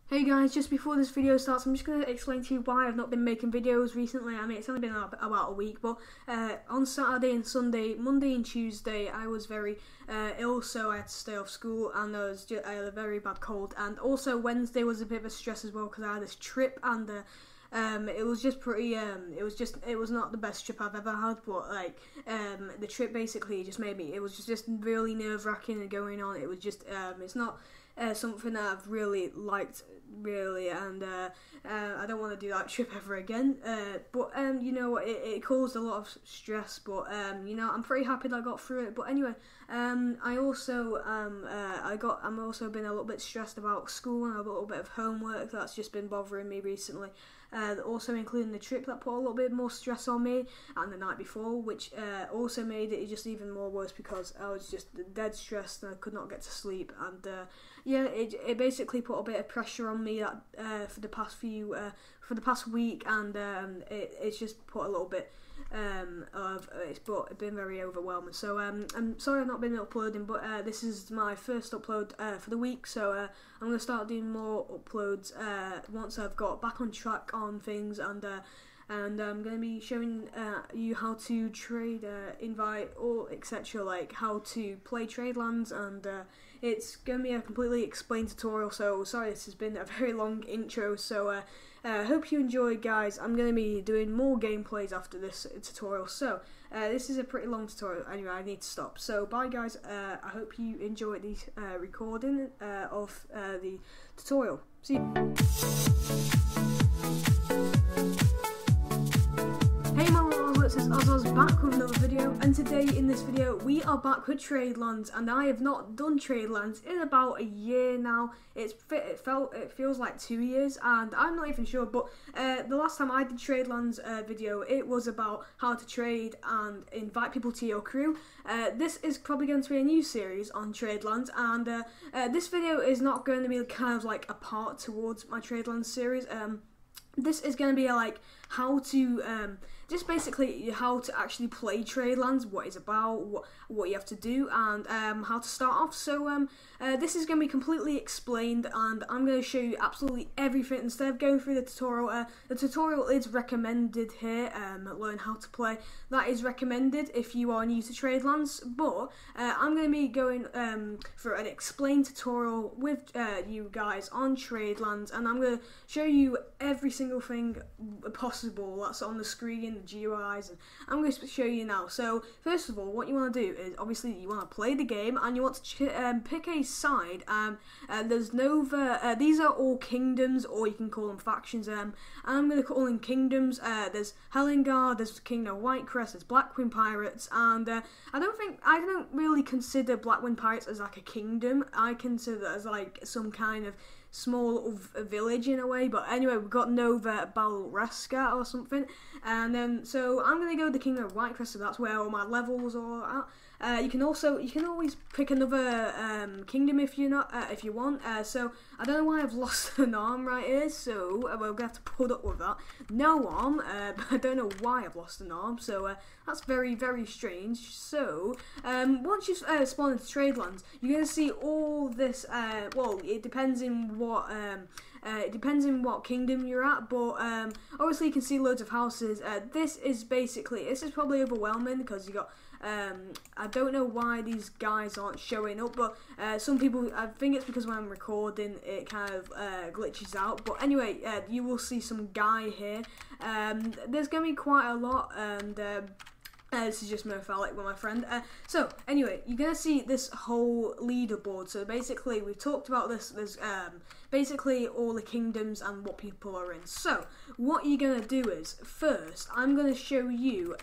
Hey guys, just before this video starts, I'm just going to explain to you why I've not been making videos recently. I mean, it's only been about a week, but on Saturday and Sunday, Monday and Tuesday, I was very ill, so I had to stay off school, and I had a very bad cold. And also Wednesday was a bit of a stress as well, because I had this trip, and it was just pretty, it was not the best trip I've ever had, but the trip basically just made me, it was just really nerve-wracking and going on. It was just, it's not something that I've really liked, really, and I don't want to do that trip ever again, but you know what, it caused a lot of stress, but you know, I'm pretty happy that I got through it. But anyway, I'm also been a little bit stressed about school and a little bit of homework that's just been bothering me recently, also including the trip that put a little bit more stress on me, and the night before, which also made it just even more worse because I was just dead stressed and I could not get to sleep, and yeah, it basically put a bit of pressure on me that for the past week, and it's just put a little bit it's been very overwhelming. So I'm sorry I've not been uploading, but this is my first upload for the week, so I'm going to start doing more uploads once I've got back on track on things, and I'm going to be showing you how to trade, invite, or etc., like how to play Tradelands, and it's going to be a completely explained tutorial. So sorry, this has been a very long intro, so hope you enjoyed, guys. I'm going to be doing more gameplays after this tutorial, so this is a pretty long tutorial. Anyway, I need to stop, so bye guys. I hope you enjoyed the recording of the tutorial. See you. Hey my Ozzers, it's Ozzers back with another video, and today in this video we are back with Tradelands, and I have not done Tradelands in about a year now. It feels like 2 years, and I'm not even sure, but the last time I did Tradelands video, it was about how to trade and invite people to your crew. This is probably going to be a new series on Tradelands, and this video is not going to be kind of like a part towards my Tradelands series. This is going to be like how to, just basically how to actually play Tradelands, what it's about, what you have to do, and how to start off. So this is going to be completely explained, and I'm going to show you absolutely everything instead of going through the tutorial. The tutorial is recommended here, learn how to play. That is recommended if you are new to Tradelands, but I'm going to be going for an explained tutorial with you guys on Tradelands, and I'm going to show you every single thing possible that's on the screen, the GUIs, and I'm going to show you now. So first of all, what you want to do is obviously you want to play the game, and you want to pick a side. There's Nova. These are all kingdoms, or you can call them factions. I'm going to call them kingdoms. There's Helengard, there's Kingdom of Whitecrest, there's Blackwing Pirates, and I don't really consider Blackwing Pirates as like a kingdom. I consider it as like some kind of small little village in a way. But anyway, we've got Nova Balreska or something, and then so I'm gonna go to the Kingdom of Whitecrest, so that's where all my levels are at. You can always pick another kingdom if you want. So I don't know why I've lost an arm right here, so we're gonna have to put up with that. No arm, but I don't know why I've lost an arm, so that's very, very strange. So once you spawn into Tradelands, you're gonna see all this. Well, it depends in what kingdom you're at, but obviously you can see loads of houses. This is probably overwhelming because you got. I don't know why these guys aren't showing up, but some people, I think it's because when I'm recording it kind of glitches out. But anyway, you will see some guy here. There's going to be quite a lot, and this is just Mofalic with my friend. So anyway, you're going to see this whole leaderboard. So basically, we've talked about this. There's basically all the kingdoms and what people are in. So what you're going to do is, first, I'm going to show you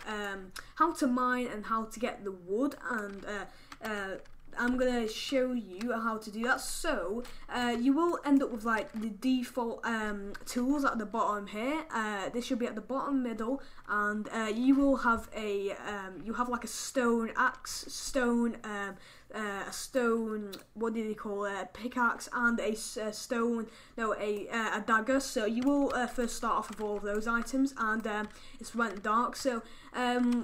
how to mine and how to get the wood, and I'm going to show you how to do that. So you will end up with like the default tools at the bottom here. This should be at the bottom middle, and you will have like a stone axe, stone a stone, what do they call it, a pickaxe, and a stone, no, a dagger. So you will first start off with all of those items, and it's went dark. So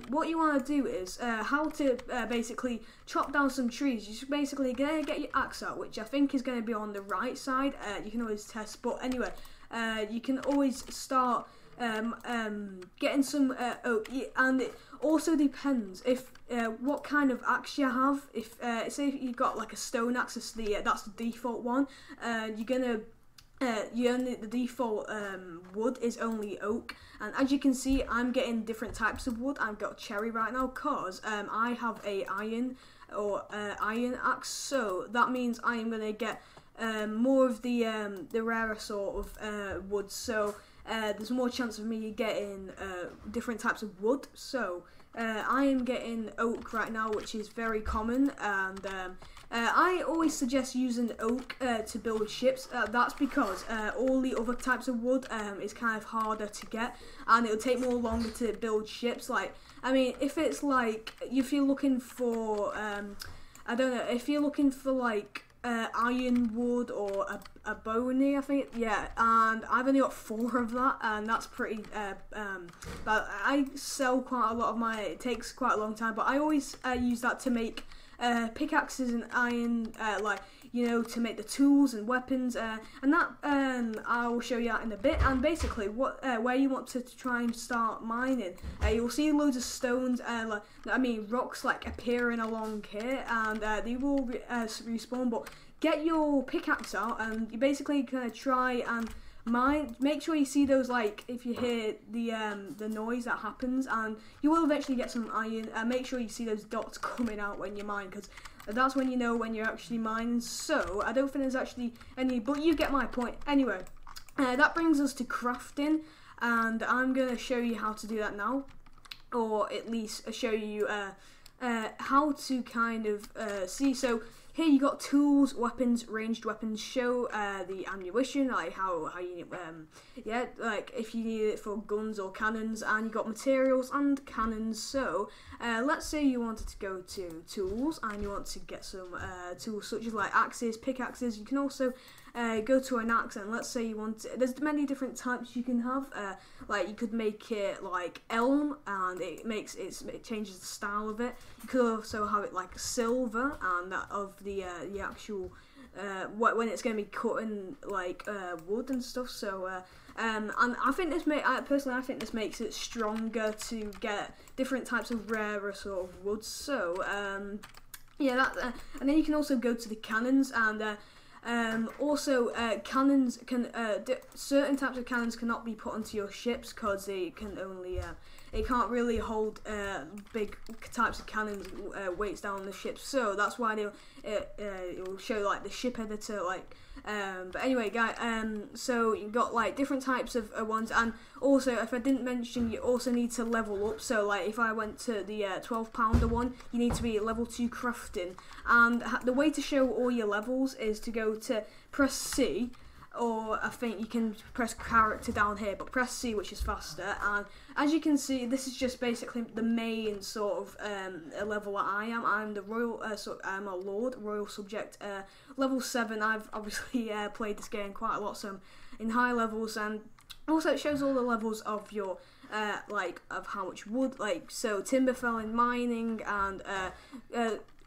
what you want to do is how to basically chop down some trees. You're just basically gonna get your axe out, which I think is gonna be on the right side. You can always test, but anyway, you can always start getting some oak, and it also depends if what kind of axe you have. If say if you got like a stone axe, that's the default one. You're gonna the default wood is only oak, and as you can see, I'm getting different types of wood. I've got cherry right now because I have a iron axe, so that means I'm gonna get more of the rarer sort of wood. So there's more chance of me getting different types of wood. So I am getting oak right now, which is very common, and I always suggest using oak to build ships. That's because all the other types of wood is kind of harder to get, and it'll take more longer to build ships. Like, I mean, if it's like, if you're looking for, I don't know, if you're looking for like ironwood or a bony, I think, yeah, and I've only got 4 of that, and that's pretty but I sell quite a lot of mine. It takes quite a long time, but I always use that to make pickaxes and iron, like, you know, to make the tools and weapons, and that I will show you that in a bit. And basically, what where you want to try and start mining, you'll see loads of stones, rocks like appearing along here, and they will respawn. But get your pickaxe out, and you basically kind of try and mine. Make sure you see those, like, if you hear the noise that happens, and you will eventually get some iron. Make sure you see those dots coming out when you mine, because that's when you know when you're actually mining. So I don't think there's actually any, but you get my point. Anyway, that brings us to crafting, and I'm gonna show you how to do that now, or at least show you how to kind of see. So here you got tools, weapons, ranged weapons. Show the ammunition, like how you like if you need it for guns or cannons, and you got materials and cannons. So let's say you wanted to go to tools, and you want to get some tools such as like axes, pickaxes. You can also go to an axe, and let's say you want there's many different types you can have. Like, you could make it like elm, and it changes the style of it. You could also have it like silver, and that of the actual when it's going to be cutting like wood and stuff. So and I think personally I think this makes it stronger to get different types of rarer sort of wood. So yeah, that and then you can also go to the cannons, and also cannons can certain types of cannons cannot be put onto your ships because they can only it can't really hold big types of cannons weights down on the ships. So that's why it will show like the ship editor, like but anyway, guys, so you've got like different types of ones, and also, if I didn't mention, you also need to level up. So like if I went to the 12-pounder one, you need to be level 2 crafting, and the way to show all your levels is to go to press C, or I think you can press character down here, but press C, which is faster. And as you can see, this is just basically the main sort of level that I am. I'm the royal, I'm a lord, royal subject, level 7. I've obviously played this game quite a lot, so I'm in high levels. And also it shows all the levels of your like of how much wood, like, so timber felling, mining, and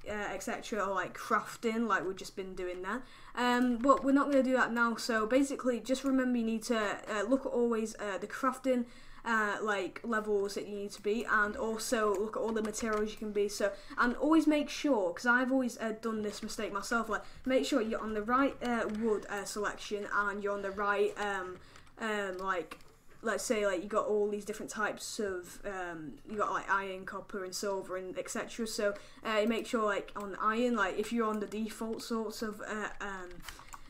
etc., like crafting, like we've just been doing that. But we're not going to do that now. So basically, just remember you need to look at always the crafting like levels that you need to be, and also look at all the materials you can be. So, and always make sure, because I've always done this mistake myself, like make sure you're on the right wood selection, and you're on the right like, let's say like you got all these different types of you got like iron, copper, and silver, and etc. So you make sure like on iron, like if you're on the default sorts of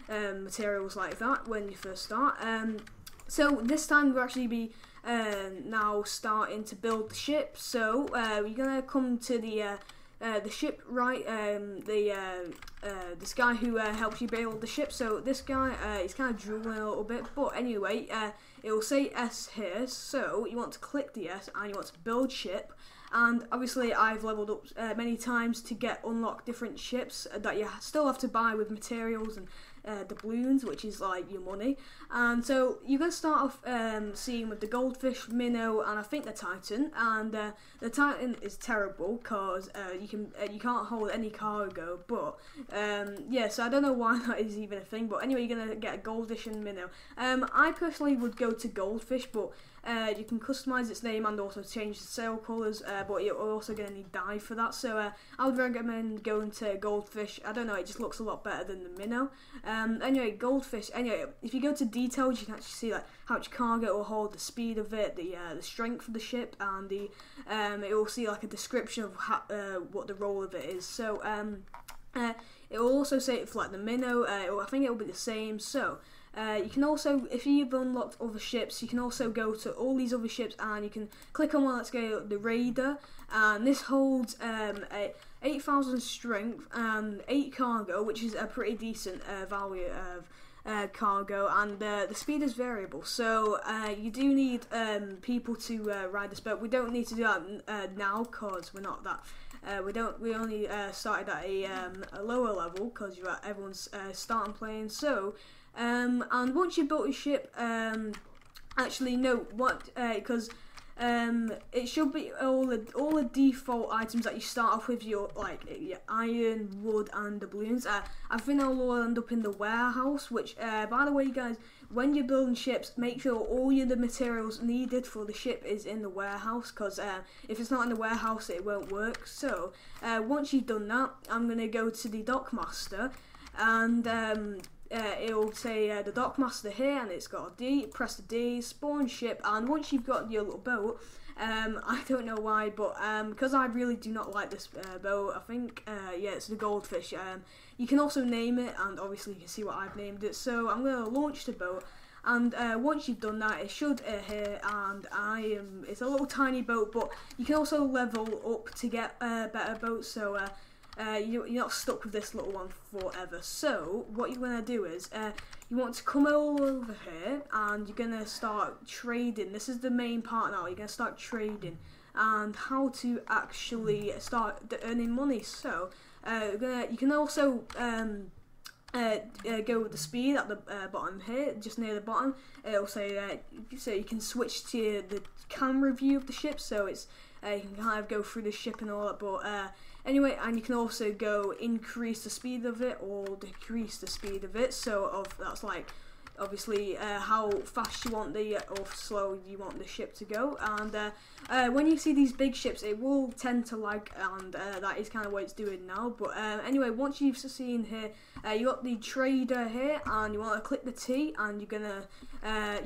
materials like that when you first start. So this time we'll actually be now starting to build the ship. So we're gonna come to the ship, right? This guy who helps you build the ship. So this guy, he's kind of drooling a little bit, but anyway, it will say S here. So you want to click the S, and you want to build ship, And obviously I've leveled up many times to get unlock different ships that you still have to buy with materials and doubloons, which is like your money. And so you're going to start off seeing with the goldfish, minnow, and I think the titan. And the titan is terrible because you can't hold any cargo. But yeah, so I don't know why that is even a thing. But anyway, you're going to get a goldfish and minnow. I personally would go to goldfish, but you can customize its name and also change the sail colours, but you're also going to need dye for that. So I would recommend going to goldfish. I don't know, it just looks a lot better than the minnow. Anyway, goldfish. Anyway, if you go to details, you can actually see like how much cargo it will hold, the speed of it, the strength of the ship, and the it will see like a description of what the role of it is. So it will also say for like the minnow. I think it will be the same. So. You can also, if you've unlocked other ships, you can also go to all these other ships and you can click on one, let's go, the Raider, and this holds 8,000 strength and 8 cargo, which is a pretty decent value of cargo, and the speed is variable, so you do need people to ride this boat. We don't need to do that now because we're not that. We only started at a lower level because everyone's starting playing. So. And once you've built your ship, actually no, because it should be all the default items that you start off with, your iron, wood, and doubloons. I think they'll all end up in the warehouse. Which, by the way, guys, when you're building ships, make sure all the materials needed for the ship is in the warehouse. Because if it's not in the warehouse, it won't work. So once you've done that, I'm gonna go to the dockmaster, and it'll say the dockmaster here, and it's got a D. Press the D, spawn ship, and once you've got your little boat, I don't know why, but because I really do not like this boat, I think yeah, it's the goldfish. You can also name it, and obviously you can see what I've named it. So I'm going to launch the boat, and once you've done that, it should here, and it's a little tiny boat, but you can also level up to get better boats. So. You're not stuck with this little one forever. So what you're going to do is you want to come all over here and you're going to start trading. This is the main part now. You're going to start trading and how to actually start earning money. So you can also go with the speed at the bottom here, just near the bottom. It'll say so you can switch to the camera view of the ship, so it's you can kind of go through the ship and all that. But anyway, and you can also go increase the speed of it or decrease the speed of it. So that's like obviously how fast you want or slow you want the ship to go. And when you see these big ships, it will tend to lag, and that is kind of what it's doing now. But anyway, once you've seen here, you got the trader here, and you want to click the T, and you're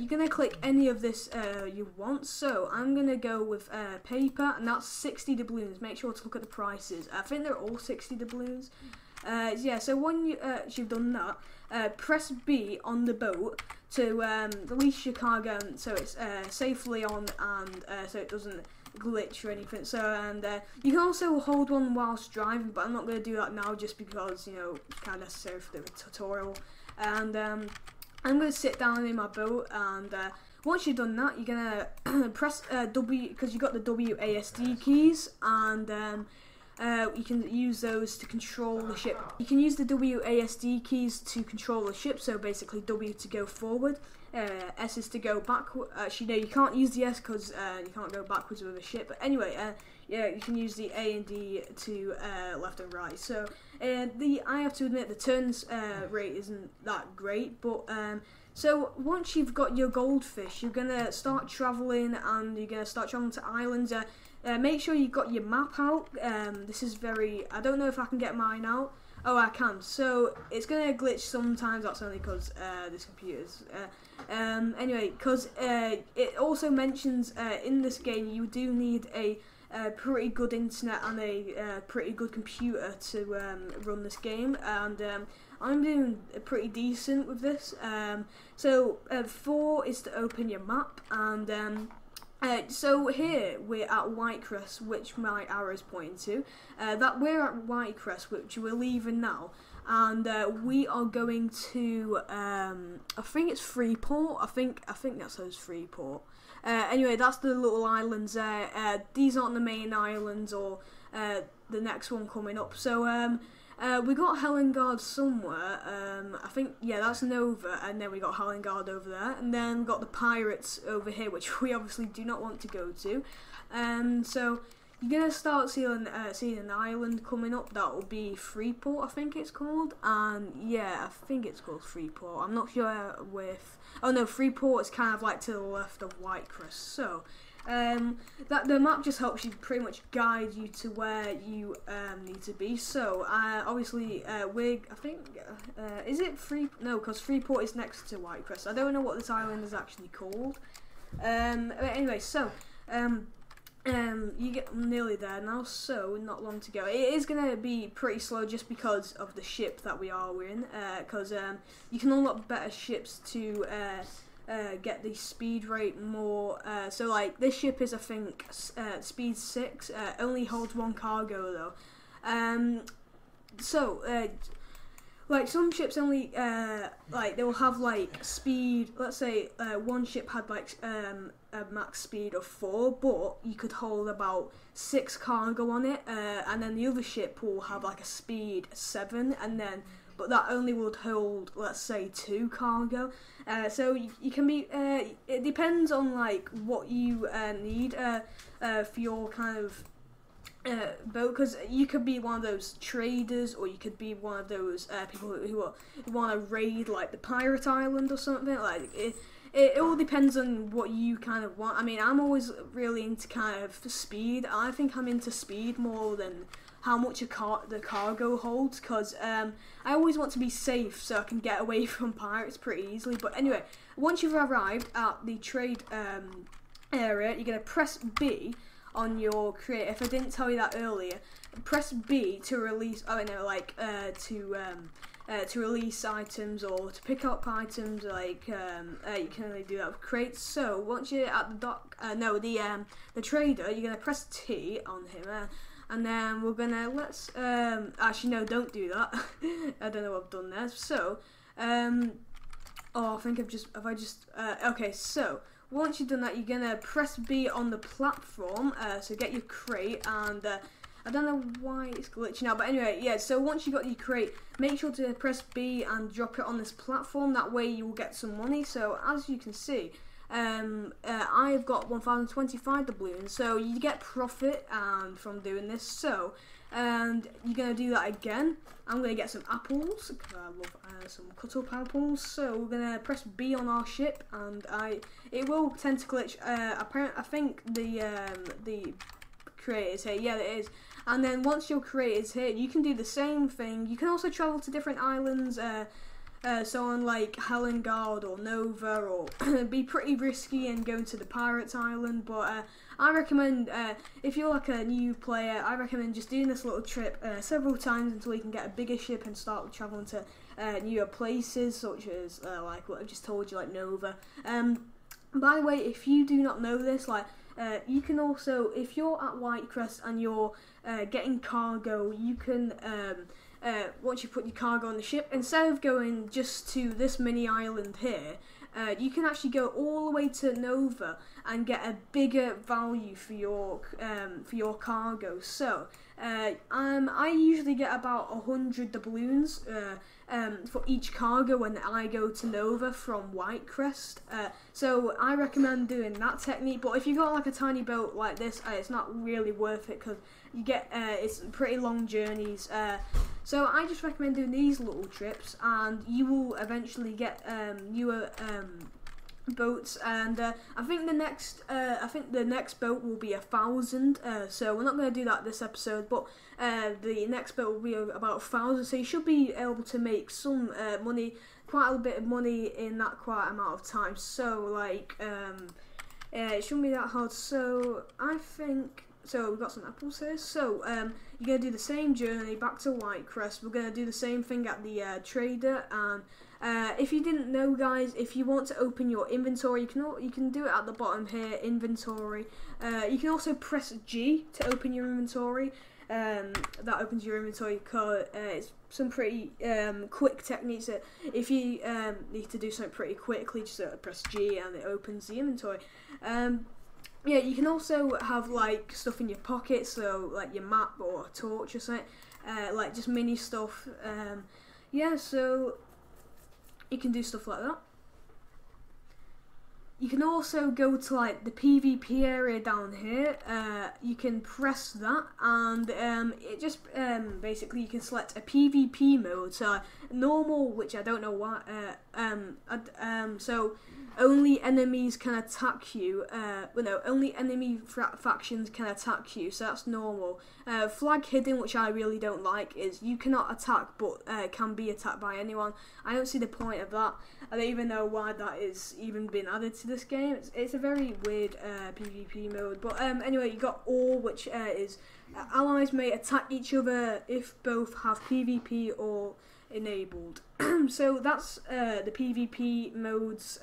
gonna click any of this you want. So I'm gonna go with paper, and that's 60 doubloons. Make sure to look at the prices. I think they're all 60 doubloons. Yeah, so when you've done that, press B on the boat to release your cargo, so it's safely on, and so it doesn't glitch or anything. So you can also hold one whilst driving, but I'm not going to do that now just because, you know, it's kind of necessary for the tutorial. And I'm going to sit down in my boat, and once you've done that, you're going to press W, because you've got the WASD keys, and you can use those to control the ship. You can use the WASD keys to control the ship, so basically W to go forward, S is to go backward. Actually, no, you can't use the S because you can't go backwards with a ship. But anyway, yeah, you can use the A and D to left and right. So I have to admit the turns rate isn't that great, but so once you've got your goldfish, you're gonna start traveling, and you're gonna start traveling to islands. Make sure you've got your map out. This is I don't know if I can get mine out. Oh, I can. So it's going to glitch sometimes. That's only because this computer's. Anyway, because it also mentions in this game you do need a pretty good internet and a pretty good computer to run this game. And I'm doing pretty decent with this. So 4 is to open your map, and so here we're at Whitecrest, which my arrow is pointing to. That we're at Whitecrest, which we're leaving now, and we are going to I think it's Freeport. I think that says Freeport. Anyway, that's the little islands there. These aren't the main islands or the next one coming up. So we got Helengard somewhere. I think, yeah, that's Nova, and then we got Helengard over there, and then we got the pirates over here, which we obviously do not want to go to. So you're gonna start seeing an island coming up. That will be Freeport, I think it's called, and yeah, I think it's called Freeport. I'm not sure with. Oh no, Freeport is kind of like to the left of Whitecrest. So that the map just helps you pretty much guide you to where you need to be. So obviously I think is it No, because Freeport is next to Whitecrest. I don't know what this island is actually called. But anyway, so you get nearly there now, so not long to go. It is going to be pretty slow just because of the ship that we are in, because you can unlock better ships to get the speed rate more. So like this ship is, I think, speed 6, only holds 1 cargo though. Like some ships only like they will have like speed. Let's say one ship had like a max speed of 4, but you could hold about 6 cargo on it, and then the other ship will have like a speed 7, and then but that only would hold, let's say, 2 cargo. So you can be. It depends on like what you need for your kind of boat, because you could be one of those traders, or you could be one of those people who want to raid like the pirate island or something. Like it all depends on what you kind of want. I mean, I'm always really into kind of speed. I think I'm into speed more than how much the cargo holds, because I always want to be safe so I can get away from pirates pretty easily. But anyway, once you've arrived at the trade area, you're going to press B on your create. If I didn't tell you that earlier, press B to release. Oh no, like to release items or to pick up items. Like you can only do that with crates. So once you're at the dock, the trader, you're gonna press T on him, and then we're gonna actually no, don't do that. I don't know what I've done there. So I think okay. So once you've done that, you're gonna press B on the platform, so get your crate, and I don't know why it's glitching out, but anyway, yeah, so once you got your crate, make sure to press B and drop it on this platform. That way you will get some money. So as you can see, I've got 1,025 doubloons, so you get profit from doing this. So and you're going to do that again. I'm going to get some apples, because I love some cut up apples. So we're going to press B on our ship, and it will tend to glitch. I think the crate is here. Yeah, it is. And then once your crate is here, you can do the same thing. You can also travel to different islands, so on like Helengard or Nova, or be pretty risky and go to the Pirates Island. But I recommend, if you're like a new player, I recommend just doing this little trip several times until you can get a bigger ship and start traveling to newer places, such as like what I've just told you, like Nova. By the way, if you do not know this, like you can also, if you're at Whitecrest and you're getting cargo, you can once you put your cargo on the ship, instead of going just to this mini island here, you can actually go all the way to Nova and get a bigger value for your cargo. So I usually get about 100 doubloons for each cargo when I go to Nova from Whitecrest. So I recommend doing that technique. But if you've got like a tiny boat like this, it's not really worth it, because you get it's pretty long journeys. So I just recommend doing these little trips, and you will eventually get newer boats. And I think the next boat will be 1,000. So we're not going to do that this episode, but the next boat will be about 1,000. So you should be able to make some money, quite a bit of money in that quiet amount of time. So like it shouldn't be that hard. So I think. So we've got some apples here. So you're going to do the same journey back to Whitecrest. We're going to do the same thing at the trader. And if you didn't know, guys, if you want to open your inventory, you can do it at the bottom here, inventory. You can also press G to open your inventory. that opens your inventory code. It's some pretty quick techniques that if you need to do something pretty quickly, just press G and it opens the inventory. Yeah, you can also have like stuff in your pocket, so like your map or a torch or something, like just mini stuff. Yeah, so you can do stuff like that. You can also go to like the PvP area down here. You can press that, and it just basically you can select a PvP mode. So normal, which I don't know why. So only enemies can attack you. Well, no, only enemy factions can attack you. So that's normal. Flag hidden, which I really don't like, is you cannot attack, but can be attacked by anyone. I don't see the point of that. I don't even know why that is even been added to this game. It's a very weird PvP mode. But anyway, you got all, which is allies may attack each other if both have PvP or enabled. So that's the PvP modes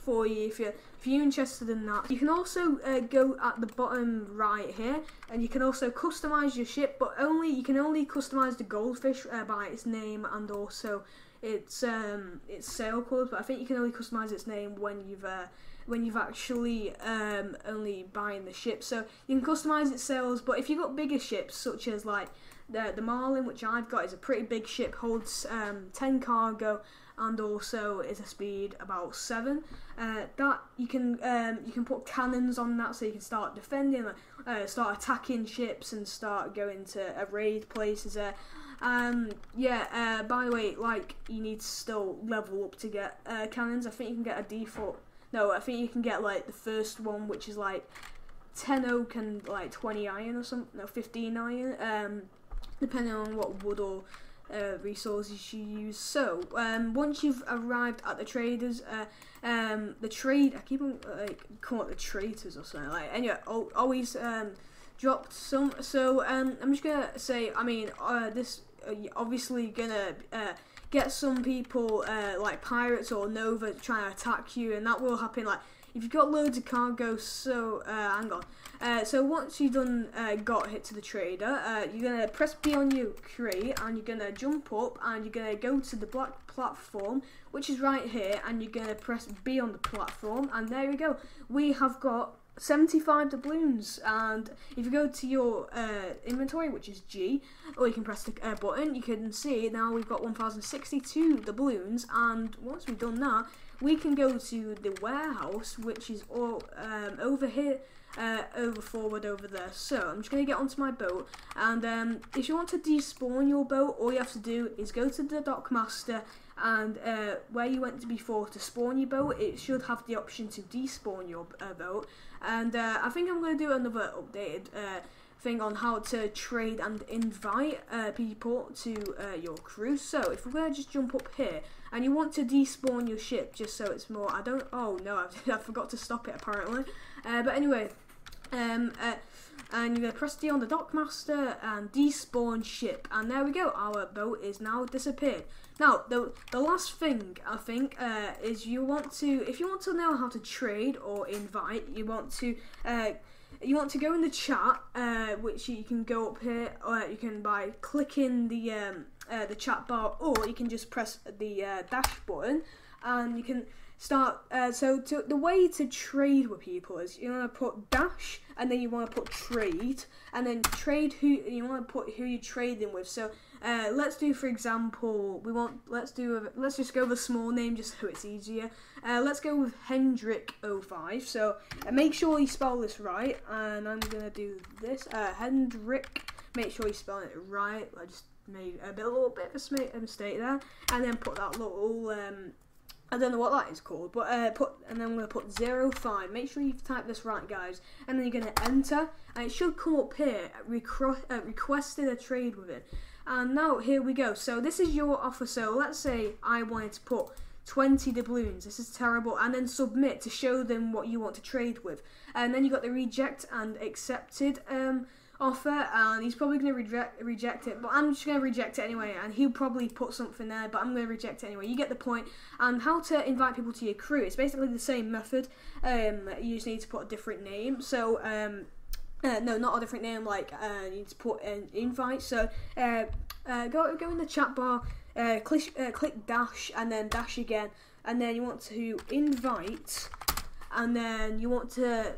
for you if you're interested in that. You can also go at the bottom right here, and you can also customize your ship, but you can only customize the goldfish by its name and also its sail colours. But I think you can only customize its name when you've actually only buying the ship. So you can customize its sails, but if you've got bigger ships such as like the Marlin, which I've got, is a pretty big ship, holds 10 cargo and also is a speed about 7. That you can put cannons on that, so you can start defending, start attacking ships and start going to raid places there. Yeah. By the way, like you need to still level up to get cannons. I think you can get a default. No, I think you can get like the first one, which is like 10 oak and like 20 iron or something. No, 15 iron. Depending on what wood or resources you use. So once you've arrived at the traders, I keep on like calling it the traitors or something. Like anyway, always dropped some. So I'm just gonna say, I mean, this obviously gonna get some people like pirates or Nova trying to attack you, and that will happen. Like if you've got loads of cargo. So hang on. So once you've done got hit to the trader, you're gonna press B on your crate, and you're gonna jump up, and you're gonna go to the black platform, which is right here, and you're gonna press B on the platform, and there we go. We have got 75 doubloons, and if you go to your inventory, which is G, or you can press the button, you can see now we've got 1062 doubloons, and once we've done that, we can go to the warehouse, which is all over here, forward over there. So I'm just going to get onto my boat, and if you want to despawn your boat, all you have to do is go to the dockmaster, and where you went to before to spawn your boat, it should have the option to despawn your boat. And I think I'm going to do another updated thing on how to trade and invite people to your crew. So if we're going to just jump up here, and you want to despawn your ship just so it's more, oh no, I forgot to stop it apparently. But anyway, and you're going to press D on the dockmaster and despawn ship, and there we go, our boat is now disappeared. Now the last thing I think is if you want to know how to trade or invite, you want to go in the chat, which you can go up here, or you can by clicking the chat bar, or you can just press the dash button, and you can start. The way to trade with people is you want to put dash, and then you want to put trade, and then trade who you want to put who you're trading with. So let's do, for example, let's just go with a small name just so it's easier. Let's go with Hendrik05. So make sure you spell this right, and I'm gonna do this. Hendrik. Make sure you spell it right. I just made a little bit of a mistake there, and then put that little I don't know what that is called, but and then I'm gonna put 05. Make sure you've typed this right, guys, and then you're gonna enter, and it should come up here. Requested a trade with it, and now here we go. So this is your offer. So let's say I wanted to put 20 doubloons. This is terrible, and then submit to show them what you want to trade with, and then you got the reject and accepted offer, and he's probably going to reject it, but I'm just going to reject it anyway, and he'll probably put something there, but I'm going to reject it anyway. You get the point. And how to invite people to your crew, it's basically the same method, you just need to put a different name. So no, not a different name. Like you need to put an invite. So go in the chat bar, click dash and then dash again, and then you want to invite, and then you want to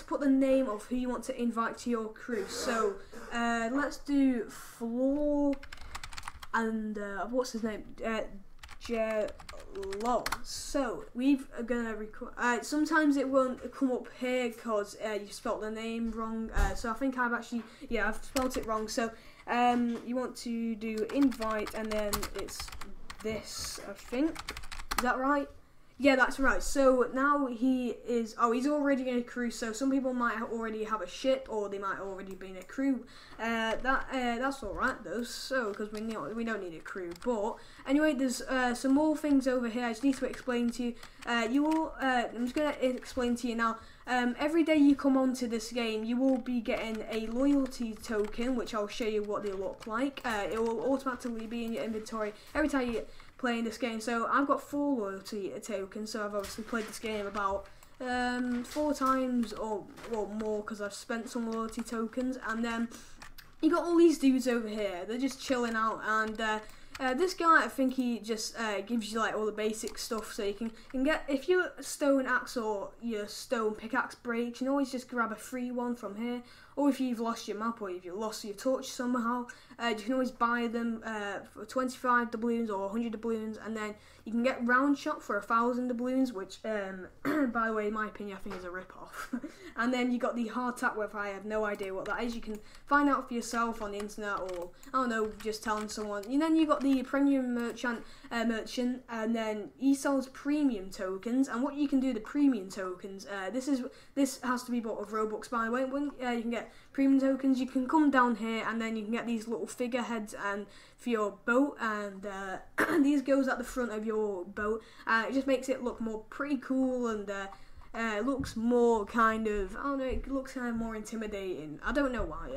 put the name of who you want to invite to your crew. So let's do Floor and what's his name? So we've gonna record. Sometimes it won't come up here because you spelled the name wrong. So I think I've spelled it wrong. So you want to do invite and then it's this. I think, is that right? Yeah, that's right. So now he's already in a crew. So some people might already have a ship, or they might already be in a crew. That's all right though. So because we don't need a crew. But anyway, there's some more things over here. I just need to explain to you. I'm just gonna explain to you now. Every day you come onto this game, you will be getting a loyalty token, which I'll show you what they look like. It will automatically be in your inventory every time you playing this game. So I've got 4 loyalty tokens, so I've obviously played this game about 4 times or more because I've spent some loyalty tokens. And then you got all these dudes over here, they're just chilling out, and this guy, I think he just gives you like all the basic stuff, so you can get, if your stone axe or your stone pickaxe breaks, you can always just grab a free one from here. Or if you've lost your map, or if you've lost your torch somehow, you can always buy them for 25 doubloons or 100 doubloons, and then you can get round shot for 1,000 doubloons, which, by the way, in my opinion, I think is a rip-off. And then you got the hard tap whip. I have no idea what that is. You can find out for yourself on the internet, or I don't know, just telling someone. And then you got the premium merchant, and then he sells premium tokens. And what you can do, the premium tokens, this has to be bought with Robux, by the way. When you can get premium tokens, you can come down here and then you can get these little figureheads and for your boat, and these goes at the front of your boat. It just makes it look more pretty cool, and it looks more kind of, I don't know, it looks kind of more intimidating. I don't know why.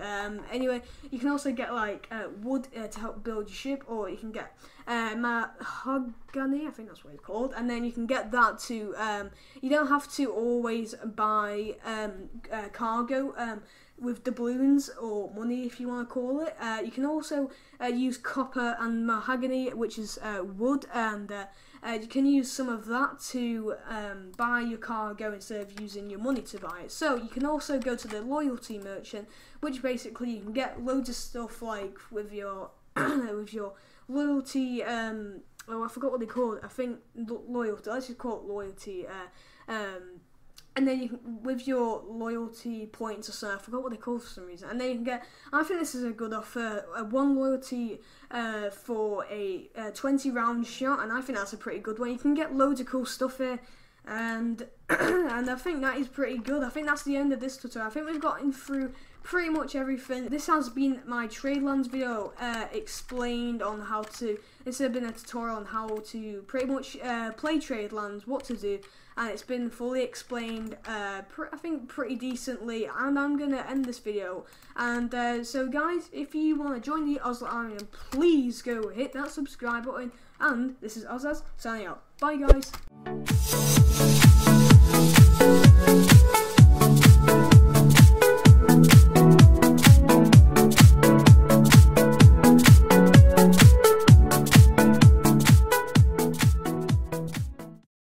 Anyway, you can also get like wood to help build your ship, or you can get mahogany, I think that's what it's called, and then you can get that to, you don't have to always buy cargo with doubloons or money, if you want to call it. You can also use copper and mahogany, which is wood, and you can use some of that to buy your cargo instead of using your money to buy it. So you can also go to the loyalty merchant, which basically you can get loads of stuff like with your with your loyalty. Oh, I forgot what they call it. I think loyalty. Let's just call it loyalty. And then you can, with your loyalty points or something, I forgot what they call for some reason. And then you can get, I think this is a good offer, 1 loyalty for a 20 round shot, and I think that's a pretty good one. You can get loads of cool stuff here, and and I think that is pretty good. I think that's the end of this tutorial. I think we've gotten through pretty much everything. This has been my Tradelands video explained on how to, this has been a tutorial on how to pretty much play Tradelands, what to do, and it's been fully explained I think pretty decently, and I'm going to end this video. And so guys, if you want to join the Ozzers Army, please go hit that subscribe button, and this is Ozzers signing out. Bye guys.